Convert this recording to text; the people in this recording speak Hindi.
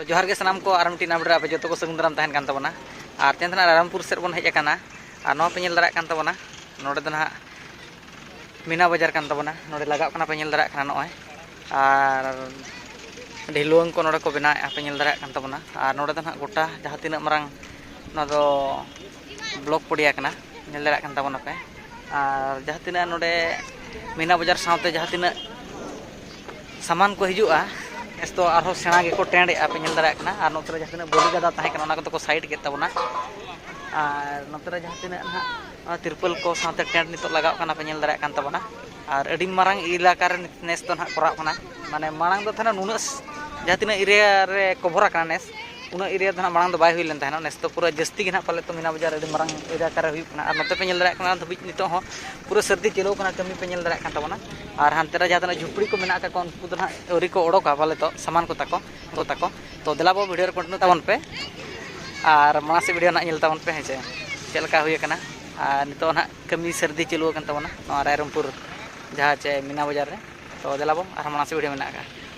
जोहार के सनाम को आर मिट्टी नामरे आप जो को सगुन दाराम तहन कान तबना और तेन रायरंगपुर सेट बन हेज आकाना और नवा पे नेल दाराय कान तबना नोडे दो ना मीना बाजार कान तबना नोडे लगाव काना पे नेल दाराय काना नॉय और ढिलुआं को नोडे को बनाए पे नेल दाराय कान तबना और नोडे दो ना गोटा जहां तिना मारंग ना दो ब्लॉक पड़िया काना नेल दाराय कान तबना पे और जहां तिना नोडे मीना बाजार सावते जहां तिना सामान को हिजुआ एस तो आरो सेना के को टेंड पे नेल दाराय काना और नोतरे जहां तिना बोली गदा ताहे काना को साइड के तबना और नोतरे जहां तिना ना तिरपल को साथे टेंड नितो लगाव काना पे नेल दाराय कान तबना और अडी मारंग इलाका रे नेस तो ना कोरा काना माने मांग दो थाना नुनस जहां तिना एरिया रे कवर काना नेस उना एरिया दना मांग दो बाय हुई लेन थाना नेस तो पूरा जस्ती के ना पाले तो मीना बाजार अडी मारंग इलाका रे हुई काना और नोते पे नेल दाराय काना धबी नितो हो पूरा सर्दी चलो काना कमी पे नेल दाराय कान तबना और हानतेरा जहां तना झुपड़ी को मेना का उनको दना औरी को ओडोका पाले तो सामान को ताको तो देला बो वीडियो रे कंटिन्यू ताबन पे और माना से वीडियो ना नेल ताबन पे हेचे चलका हुई काना और नितो ना कमी सर्दी चलो कान तबना रायरंगपुर जहां चे मीना बाजार रे तो देला बो और माना से वीडियो मेना का